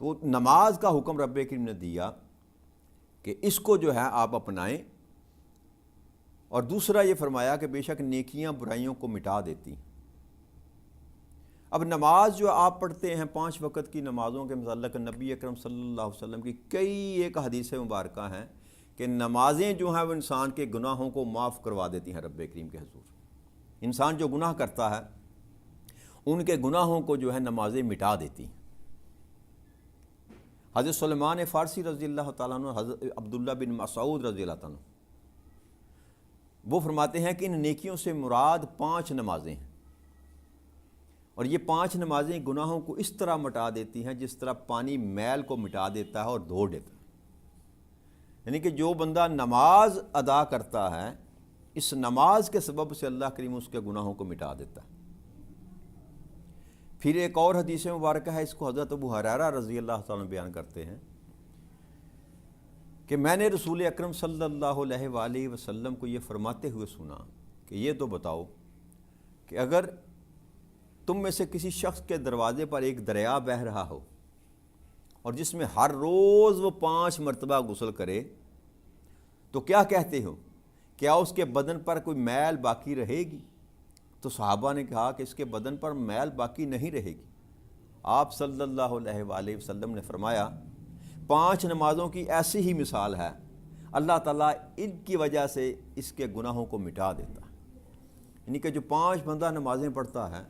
تو نماز کا حکم رب کریم نے دیا کہ اس کو جو ہے آپ اپنائیں، اور دوسرا یہ فرمایا کہ بے شک نیکیاں برائیوں کو مٹا دیتی ہیں۔ اب نماز جو آپ پڑھتے ہیں 5 وقت کی نمازوں کے متعلق نبی اکرم صلی اللہ علیہ وسلم کی کئی ایک حدیث مبارکہ ہیں کہ نمازیں جو ہیں وہ انسان کے گناہوں کو معاف کروا دیتی ہیں رب کریم کے حضور۔ انسان جو گناہ کرتا ہے ان کے گناہوں کو جو ہے نمازیں مٹا دیتی ہیں۔ حضرت سلمان فارسی رضی اللہ تعالیٰ عنہ، حضرت عبداللہ بن مسعود رضی اللہ تعالیٰ عنہ، وہ فرماتے ہیں کہ ان نیکیوں سے مراد 5 نمازیں ہیں، اور یہ 5 نمازیں گناہوں کو اس طرح مٹا دیتی ہیں جس طرح پانی میل کو مٹا دیتا ہے اور دھو دیتا ہے۔ یعنی کہ جو بندہ نماز ادا کرتا ہے اس نماز کے سبب سے اللہ کریم اس کے گناہوں کو مٹا دیتا ہے۔ پھر ایک اور حدیث مبارکہ ہے، اس کو حضرت ابو ہریرہ رضی اللہ تعالیٰ عنہ بیان کرتے ہیں کہ میں نے رسول اکرم صلی اللہ علیہ وآلہ وسلم کو یہ فرماتے ہوئے سنا کہ یہ تو بتاؤ کہ اگر تم میں سے کسی شخص کے دروازے پر ایک دریا بہہ رہا ہو اور جس میں ہر روز وہ 5 مرتبہ غسل کرے تو کیا کہتے ہو، کیا اس کے بدن پر کوئی میل باقی رہے گی؟ تو صحابہ نے کہا کہ اس کے بدن پر میل باقی نہیں رہے گی۔ آپ صلی اللہ علیہ وآلہ وسلم نے فرمایا 5 نمازوں کی ایسی ہی مثال ہے، اللہ تعالیٰ ان کی وجہ سے اس کے گناہوں کو مٹا دیتا ہے۔ یعنی کہ جو 5 بندہ نمازیں پڑھتا ہے،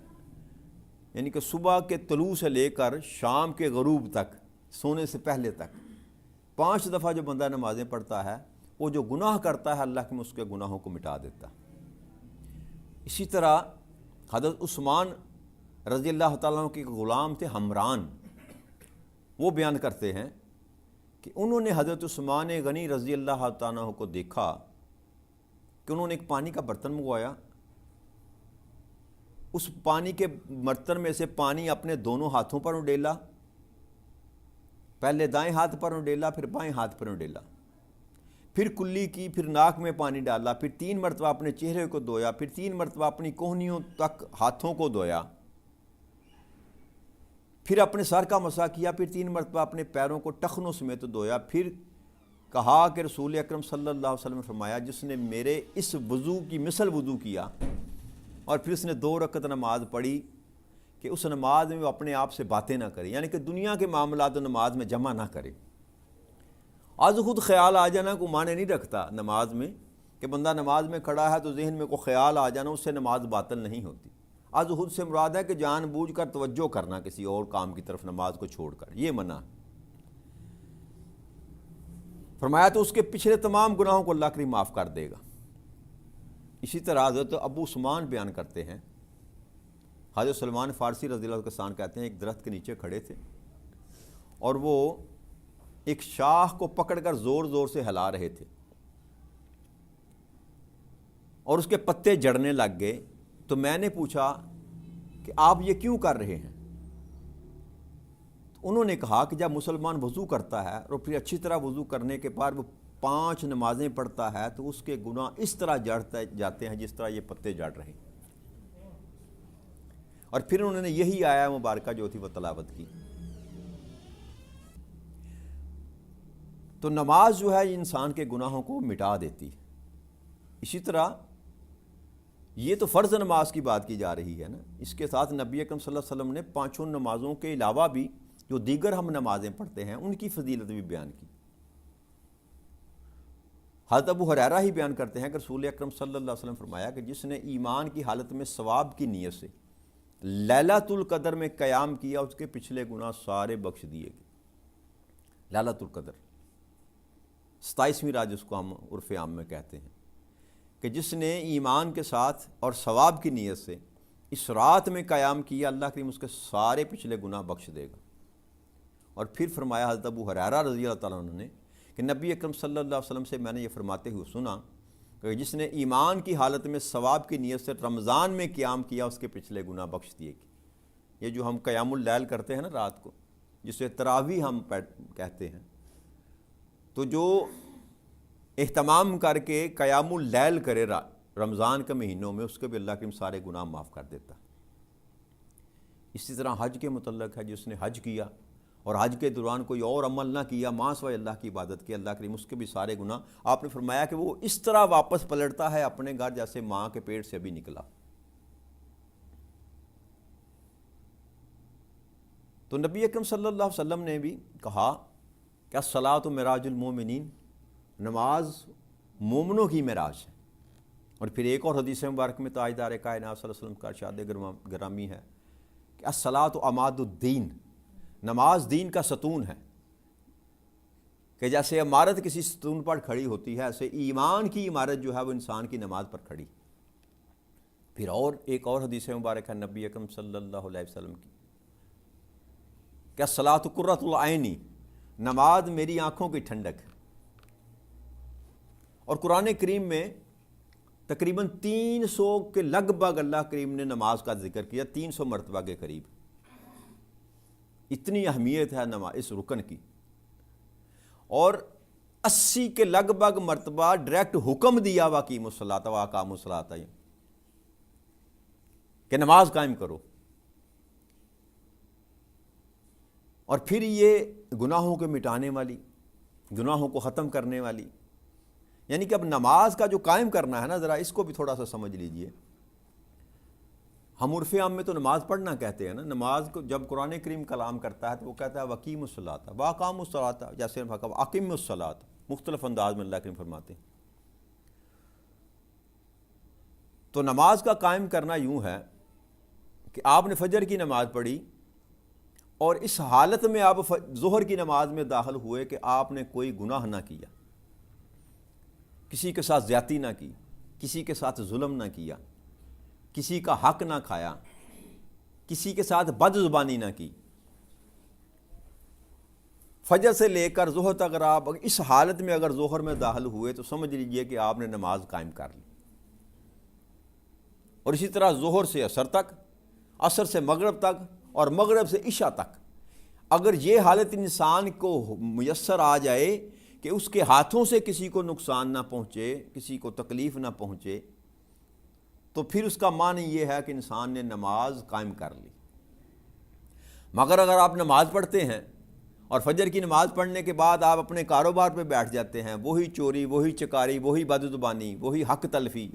یعنی کہ صبح کے طلوع سے لے کر شام کے غروب تک، سونے سے پہلے تک 5 دفعہ جو بندہ نمازیں پڑھتا ہے، وہ جو گناہ کرتا ہے اللہ اس کے گناہوں کو مٹا دیتا ہے۔ اسی طرح حضرت عثمان رضی اللہ تعالیٰ عنہ کے غلام تھے حمران، وہ بیان کرتے ہیں کہ انہوں نے حضرت عثمان غنی رضی اللہ تعالیٰ عنہ کو دیکھا کہ انہوں نے ایک پانی کا برتن منگوایا، اس پانی کے برتن میں سے پانی اپنے دونوں ہاتھوں پر اڈیلا، پہلے دائیں ہاتھ پر اڈیلا، پھر بائیں ہاتھ پر اڈیلا، پھر کلی کی، پھر ناک میں پانی ڈالا، پھر 3 مرتبہ اپنے چہرے کو دھویا، پھر 3 مرتبہ اپنی کوہنیوں تک ہاتھوں کو دھویا، پھر اپنے سر کا مسح کیا، پھر 3 مرتبہ اپنے پیروں کو ٹخنوں سمیت دھویا۔ پھر کہا کہ رسول اکرم صلی اللہ علیہ وسلم نے فرمایا جس نے میرے اس وضو کی مثل وضو کیا اور پھر اس نے 2 رکعت نماز پڑھی کہ اس نماز میں وہ اپنے آپ سے باتیں نہ کرے، یعنی کہ دنیا کے معاملات و نماز میں جمع نہ کرے۔ آج خود خیال آ جانا کو معنی نہیں رکھتا نماز میں کہ بندہ نماز میں کھڑا ہے تو ذہن میں کوئی خیال آ جانا، اس سے نماز باطل نہیں ہوتی۔ آج خود سے مراد ہے کہ جان بوجھ کر توجہ کرنا کسی اور کام کی طرف نماز کو چھوڑ کر، یہ منع۔ فرمایا تو اس کے پچھلے تمام گناہوں کو اللہ کریم معاف کر دے گا۔ اسی طرح حضرت ابو عثمان بیان کرتے ہیں، حضرت سلمان فارسی رضی اللہ عنہ کے کہتے ہیں ایک درخت کے نیچے کھڑے تھے اور وہ ایک شاخ کو پکڑ کر زور زور سے ہلا رہے تھے اور اس کے پتے جڑنے لگ گئے، تو میں نے پوچھا کہ آپ یہ کیوں کر رہے ہیں؟ انہوں نے کہا کہ جب مسلمان وضو کرتا ہے اور پھر اچھی طرح وضو کرنے کے بعد وہ 5 نمازیں پڑھتا ہے تو اس کے گناہ اس طرح جڑتے جاتے ہیں جس طرح یہ پتے جڑ رہے ہیں۔ اور پھر انہوں نے یہی آیا مبارکہ جو تھی وہ تلاوت کی۔ تو نماز جو ہے انسان کے گناہوں کو مٹا دیتی ہے۔ اسی طرح یہ تو فرض نماز کی بات کی جا رہی ہے نا، اس کے ساتھ نبی اکرم صلی اللہ علیہ وسلم نے 5 نمازوں کے علاوہ بھی جو دیگر ہم نمازیں پڑھتے ہیں ان کی فضیلت بھی بیان کی۔ حضرت ابو ہریرہ ہی بیان کرتے ہیں کہ رسول اکرم صلی اللہ علیہ وسلم فرمایا کہ جس نے ایمان کی حالت میں ثواب کی نیت سے لیلۃ القدر میں قیام کیا اس کے پچھلے گناہ سارے بخش دیے گئے۔ لیلۃ القدر 27ویں رات جس کو ہم عرف عام میں کہتے ہیں، کہ جس نے ایمان کے ساتھ اور ثواب کی نیت سے اس رات میں قیام کیا اللہ کریم اس کے سارے پچھلے گناہ بخش دے گا۔ اور پھر فرمایا حضرت ابو ہریرہ رضی اللہ تعالیٰ عنہ نے کہ نبی اکرم صلی اللہ علیہ وسلم سے میں نے یہ فرماتے ہوئے سنا کہ جس نے ایمان کی حالت میں ثواب کی نیت سے رمضان میں قیام کیا اس کے پچھلے گناہ بخش دیے گئے۔ یہ جو ہم قیام اللیل کرتے ہیں نا رات کو، جسے تراویح ہم کہتے ہیں، تو جو اہتمام کر کے قیام اللیل کرے رمضان کے مہینوں میں، اس کے بھی اللہ کریم سارے گناہ معاف کر دیتا۔ اسی طرح حج کے متعلق ہے، جس نے حج کیا اور حج کے دوران کوئی اور عمل نہ کیا ماں سوائے اللہ کی عبادت کی، اللہ کریم اس کے بھی سارے گناہ، آپ نے فرمایا کہ وہ اس طرح واپس پلٹتا ہے اپنے گھر جیسے ماں کے پیٹ سے ابھی نکلا۔ تو نبی اکرم صلی اللہ علیہ وسلم نے بھی کہا کہ الصلاۃ معراج المومنین، نماز مومنوں کی معراج ہے۔ اور پھر ایک اور حدیث مبارک میں تاجدار کائنات صلی اللہ علیہ وسلم کا ارشاد گرامی ہے کہ الصلاۃ عماد الدین، نماز دین کا ستون ہے، کہ جیسے عمارت کسی ستون پر کھڑی ہوتی ہے ایسے ایمان کی عمارت جو ہے وہ انسان کی نماز پر کھڑی۔ پھر اور ایک اور حدیث مبارک ہے نبی اکرم صلی اللہ علیہ وسلم کی کہ الصلاۃ قرۃ العین، نماز میری آنکھوں کی ٹھنڈک ہے۔ اور قرآن کریم میں تقریباً 300 کے لگ بھگ اللہ کریم نے نماز کا ذکر کیا، 300 مرتبہ کے قریب۔ اتنی اہمیت ہے نماز اس رکن کی، اور 80 کے لگ بھگ مرتبہ ڈائریکٹ حکم دیا واقیم الصلاۃ واقاموا الصلاۃ کہ نماز قائم کرو۔ اور پھر یہ گناہوں کے مٹانے والی، گناہوں کو ختم کرنے والی، یعنی کہ اب نماز کا جو قائم کرنا ہے نا، ذرا اس کو بھی تھوڑا سا سمجھ لیجئے۔ ہم عرف عام میں تو نماز پڑھنا کہتے ہیں نا، نماز کو جب قرآن کریم کلام کرتا ہے تو وہ کہتا ہے وقیم الصلاۃ واقاموا الصلاۃ، جیسے اقیم الصلاۃ، مختلف انداز میں اللہ کریم فرماتے ہیں۔ تو نماز کا قائم کرنا یوں ہے کہ آپ نے فجر کی نماز پڑھی اور اس حالت میں آپ ظہر کی نماز میں داخل ہوئے کہ آپ نے کوئی گناہ نہ کیا، کسی کے ساتھ زیادتی نہ کی، کسی کے ساتھ ظلم نہ کیا، کسی کا حق نہ کھایا، کسی کے ساتھ بد زبانی نہ کی، فجر سے لے کر ظہر تک اگر آپ اس حالت میں اگر ظہر میں داخل ہوئے تو سمجھ لیجئے کہ آپ نے نماز قائم کر لی۔ اور اسی طرح ظہر سے عصر تک، عصر سے مغرب تک، اور مغرب سے عشاء تک اگر یہ حالت انسان کو میسر آ جائے کہ اس کے ہاتھوں سے کسی کو نقصان نہ پہنچے، کسی کو تکلیف نہ پہنچے، تو پھر اس کا معنی یہ ہے کہ انسان نے نماز قائم کر لی۔ مگر اگر آپ نماز پڑھتے ہیں اور فجر کی نماز پڑھنے کے بعد آپ اپنے کاروبار پہ بیٹھ جاتے ہیں، وہی چوری، وہی چکاری، وہی بد زبانی، وہی حق تلفی،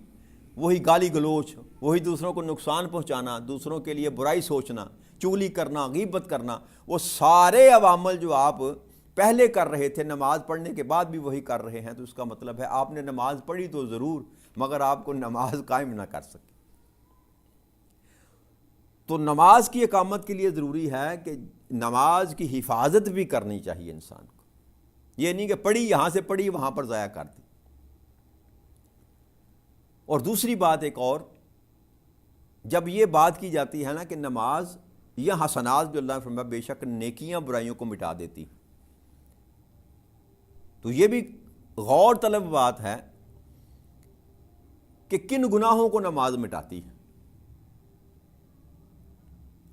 وہی گالی گلوچ، وہی دوسروں کو نقصان پہنچانا، دوسروں کے لیے برائی سوچنا، چغلی کرنا، غیبت کرنا، وہ سارے عوامل جو آپ پہلے کر رہے تھے نماز پڑھنے کے بعد بھی وہی کر رہے ہیں، تو اس کا مطلب ہے آپ نے نماز پڑھی تو ضرور مگر آپ کو نماز قائم نہ کر سکے۔ تو نماز کی اقامت کے لیے ضروری ہے کہ نماز کی حفاظت بھی کرنی چاہیے انسان کو، یہ نہیں کہ پڑھی یہاں سے پڑھی وہاں پر ضائع کر دی۔ اور دوسری بات ایک اور، جب یہ بات کی جاتی ہے نا کہ نماز یہ حسنات جو اللہ نے فرمایا بے شک نیکیاں برائیوں کو مٹا دیتی، تو یہ بھی غور طلب بات ہے کہ کن گناہوں کو نماز مٹاتی ہے۔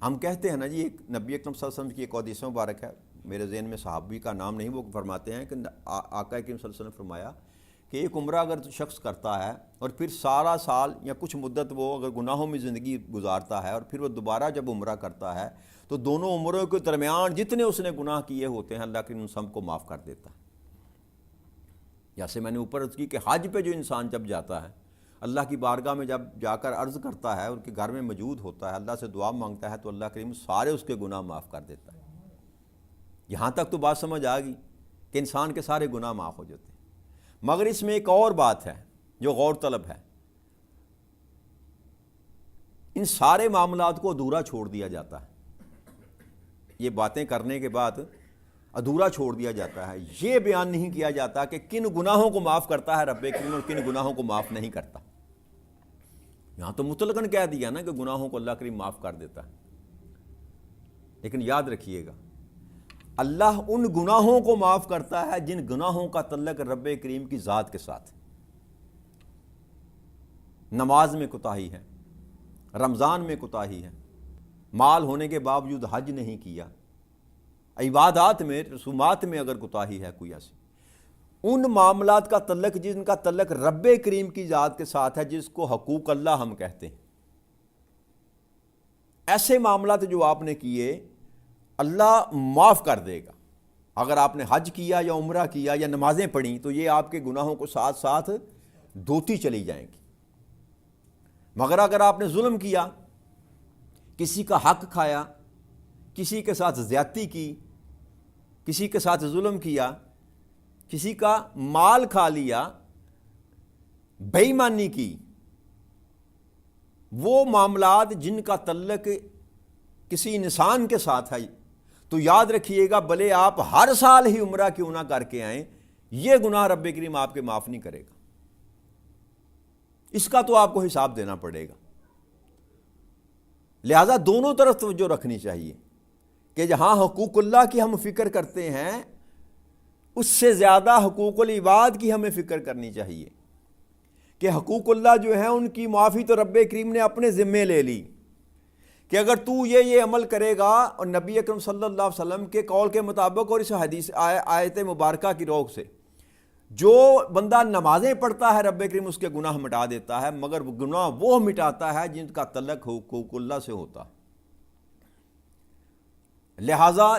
ہم کہتے ہیں نا جی، ایک نبی اکرم صلی اللہ علیہ وسلم کی ایک حدیث مبارک ہے، میرے ذہن میں صحابی کا نام نہیں، وہ فرماتے ہیں کہ آقا کریم صلی اللہ علیہ وسلم نے فرمایا کہ ایک عمرہ اگر شخص کرتا ہے اور پھر سارا سال یا کچھ مدت وہ اگر گناہوں میں زندگی گزارتا ہے اور پھر وہ دوبارہ جب عمرہ کرتا ہے تو دونوں عمروں کے درمیان جتنے اس نے گناہ کیے ہوتے ہیں اللہ کریم ان سب کو معاف کر دیتا ہے۔ جیسے میں نے اوپر عرض کی کہ حج پہ جو انسان جب جاتا ہے، اللہ کی بارگاہ میں جب جا کر عرض کرتا ہے، ان کے گھر میں موجود ہوتا ہے، اللہ سے دعا مانگتا ہے، تو اللہ کریم سارے اس کے گناہ معاف کر دیتا ہے۔ یہاں تک تو بات سمجھ آ گئی کہ انسان کے سارے گناہ معاف ہو جاتے ہیں۔ مگر اس میں ایک اور بات ہے جو غور طلب ہے، ان سارے معاملات کو ادھورا چھوڑ دیا جاتا ہے، یہ باتیں کرنے کے بعد ادھورا چھوڑ دیا جاتا ہے، یہ بیان نہیں کیا جاتا کہ کن گناہوں کو معاف کرتا ہے رب کریم اور کن گناہوں کو معاف نہیں کرتا۔ یہاں تو مطلقاً کہہ دیا نا کہ گناہوں کو اللہ کریم معاف کر دیتا ہے، لیکن یاد رکھیے گا اللہ ان گناہوں کو معاف کرتا ہے جن گناہوں کا تعلق رب کریم کی ذات کے ساتھ۔ نماز میں کوتاہی ہے، رمضان میں کوتاہی ہے، مال ہونے کے باوجود حج نہیں کیا، عبادات میں، رسومات میں اگر کوتاہی ہے کوئی ایسی، ان معاملات کا تعلق جن کا تعلق رب کریم کی ذات کے ساتھ ہے، جس کو حقوق اللہ ہم کہتے ہیں، ایسے معاملات جو آپ نے کیے اللہ معاف کر دے گا۔ اگر آپ نے حج کیا یا عمرہ کیا یا نمازیں پڑھیں تو یہ آپ کے گناہوں کو ساتھ ساتھ دھوتی چلی جائیں گی۔ مگر اگر آپ نے ظلم کیا، کسی کا حق کھایا، کسی کے ساتھ زیادتی کی، کسی کے ساتھ ظلم کیا، کسی کا مال کھا لیا، بے ایمانی کی، وہ معاملات جن کا تعلق کسی انسان کے ساتھ ہے، تو یاد رکھیے گا بھلے آپ ہر سال ہی عمرہ کیوں نہ کر کے آئیں، یہ گناہ رب کریم آپ کے معاف نہیں کرے گا۔ اس کا تو آپ کو حساب دینا پڑے گا۔ لہذا دونوں طرف توجہ رکھنی چاہیے کہ جہاں حقوق اللہ کی ہم فکر کرتے ہیں، اس سے زیادہ حقوق العباد کی ہمیں فکر کرنی چاہیے کہ حقوق اللہ جو ہیں ان کی معافی تو رب کریم نے اپنے ذمے لے لی کہ اگر تو یہ عمل کرے گا، اور نبی اکرم صلی اللہ علیہ وسلم کے قول کے مطابق اور اس حدیث آیت مبارکہ کی روح سے جو بندہ نمازیں پڑھتا ہے رب کریم اس کے گناہ مٹا دیتا ہے، مگر گناہ وہ مٹاتا ہے جن کا تعلق حقوق اللہ سے ہوتا۔ لہٰذا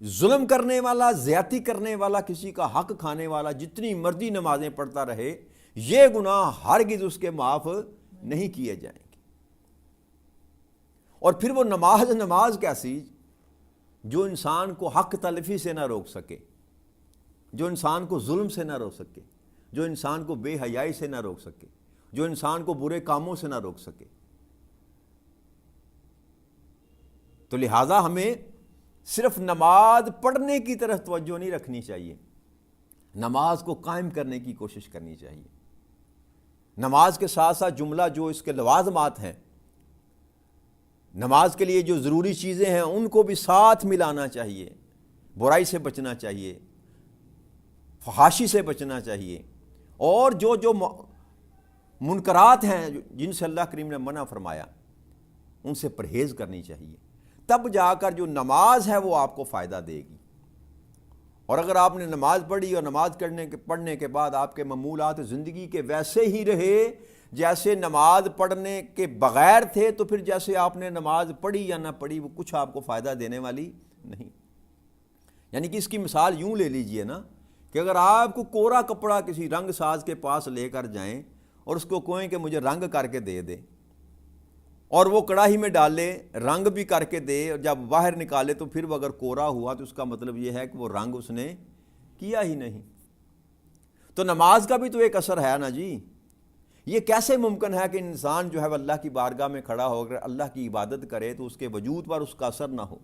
ظلم کرنے والا، زیادتی کرنے والا، کسی کا حق کھانے والا جتنی مرضی نمازیں پڑھتا رہے، یہ گناہ ہرگز اس کے معاف نہیں کیے جائیں گے۔ اور پھر وہ نماز کیسی جو انسان کو حق تلفی سے نہ روک سکے، جو انسان کو ظلم سے نہ روک سکے، جو انسان کو بے حیائی سے نہ روک سکے، جو انسان کو برے کاموں سے نہ روک سکے۔ تو لہٰذا ہمیں صرف نماز پڑھنے کی طرف توجہ نہیں رکھنی چاہیے، نماز کو قائم کرنے کی کوشش کرنی چاہیے۔ نماز کے ساتھ ساتھ جملہ جو اس کے لوازمات ہیں، نماز کے لیے جو ضروری چیزیں ہیں ان کو بھی ساتھ ملانا چاہیے۔ برائی سے بچنا چاہیے، فحاشی سے بچنا چاہیے، اور جو منکرات ہیں جن سے اللہ کریم نے منع فرمایا ان سے پرہیز کرنی چاہیے۔ تب جا کر جو نماز ہے وہ آپ کو فائدہ دے گی۔ اور اگر آپ نے نماز پڑھی اور نماز پڑھنے کے بعد آپ کے معمولات زندگی کے ویسے ہی رہے جیسے نماز پڑھنے کے بغیر تھے، تو پھر جیسے آپ نے نماز پڑھی یا نہ پڑھی وہ کچھ آپ کو فائدہ دینے والی نہیں۔ یعنی کہ اس کی مثال یوں لے لیجئے نا کہ اگر آپ کو کوڑا کپڑا کسی رنگ ساز کے پاس لے کر جائیں اور اس کو کہیں کہ مجھے رنگ کر کے دے دے، اور وہ کڑاہی میں ڈالے، رنگ بھی کر کے دے، اور جب باہر نکالے تو پھر وہ اگر کوڑا ہوا تو اس کا مطلب یہ ہے کہ وہ رنگ اس نے کیا ہی نہیں۔ تو نماز کا بھی تو ایک اثر ہے نا جی۔ یہ کیسے ممکن ہے کہ انسان جو ہے وہ اللہ کی بارگاہ میں کھڑا ہو کر اللہ کی عبادت کرے تو اس کے وجود پر اس کا اثر نہ ہو؟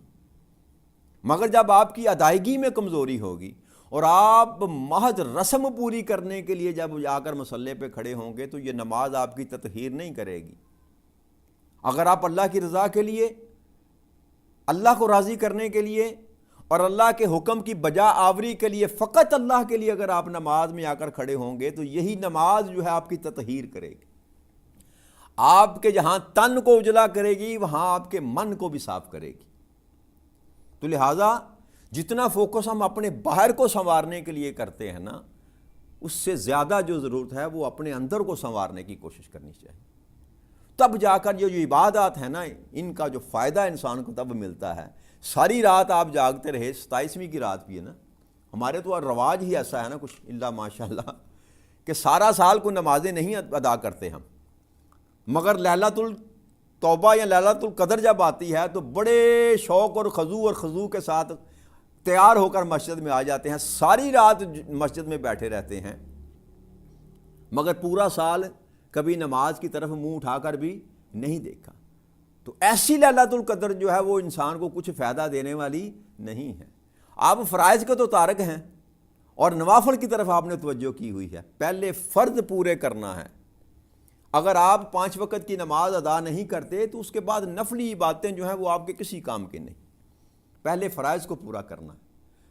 مگر جب آپ کی ادائیگی میں کمزوری ہوگی اور آپ محض رسم پوری کرنے کے لیے جب جا کر مصلی پہ کھڑے ہوں گے تو یہ نماز آپ کی تطہیر نہیں کرے گی۔ اگر آپ اللہ کی رضا کے لیے، اللہ کو راضی کرنے کے لیے اور اللہ کے حکم کی بجا آوری کے لیے، فقط اللہ کے لیے اگر آپ نماز میں آ کر کھڑے ہوں گے تو یہی نماز جو ہے آپ کی تطہیر کرے گی۔ آپ کے جہاں تن کو اجلا کرے گی وہاں آپ کے من کو بھی صاف کرے گی۔ تو لہٰذا جتنا فوکس ہم اپنے باہر کو سنوارنے کے لیے کرتے ہیں نا، اس سے زیادہ جو ضرورت ہے وہ اپنے اندر کو سنوارنے کی کوشش کرنی چاہیے۔ تب جا کر جو عبادات ہیں نا، ان کا جو فائدہ انسان کو تب ملتا ہے۔ ساری رات آپ جاگتے رہے، 27ویں کی رات بھی ہے نا، ہمارے تو رواج ہی ایسا ہے نا کچھ اللہ ماشاءاللہ کہ سارا سال کو نمازیں نہیں ادا کرتے ہم، مگر لیلۃ التوبہ یا لیلۃ القدر جب آتی ہے تو بڑے شوق اور خضوع کے ساتھ تیار ہو کر مسجد میں آ جاتے ہیں، ساری رات مسجد میں بیٹھے رہتے ہیں، مگر پورا سال کبھی نماز کی طرف منہ اٹھا کر بھی نہیں دیکھا۔ تو ایسی لیلۃ القدر جو ہے وہ انسان کو کچھ فائدہ دینے والی نہیں ہے۔ آپ فرائض کے تو تارک ہیں اور نوافل کی طرف آپ نے توجہ کی ہوئی ہے، پہلے فرض پورے کرنا ہے۔ اگر آپ 5 وقت کی نماز ادا نہیں کرتے تو اس کے بعد نفلی عبادتیں جو ہیں وہ آپ کے کسی کام کے نہیں، پہلے فرائض کو پورا کرنا ہے۔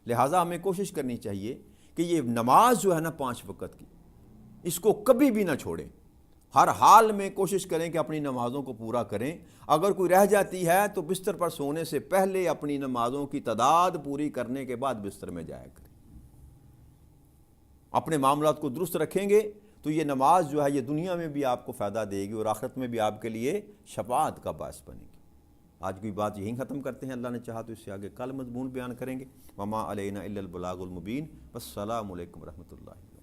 لہٰذا ہمیں کوشش کرنی چاہیے کہ یہ نماز جو ہے نا 5 وقت کی، اس کو کبھی بھی نہ چھوڑیں، ہر حال میں کوشش کریں کہ اپنی نمازوں کو پورا کریں۔ اگر کوئی رہ جاتی ہے تو بستر پر سونے سے پہلے اپنی نمازوں کی تعداد پوری کرنے کے بعد بستر میں جایا کریں۔ اپنے معاملات کو درست رکھیں گے تو یہ نماز جو ہے یہ دنیا میں بھی آپ کو فائدہ دے گی اور آخرت میں بھی آپ کے لیے شفاعت کا باعث بنے گی۔ آج کی بات یہیں ختم کرتے ہیں، اللہ نے چاہا تو اس سے آگے کل مضمون بیان کریں گے۔ وما علینا الا البلاغ المبین۔ والسلام علیکم ورحمۃ اللہ۔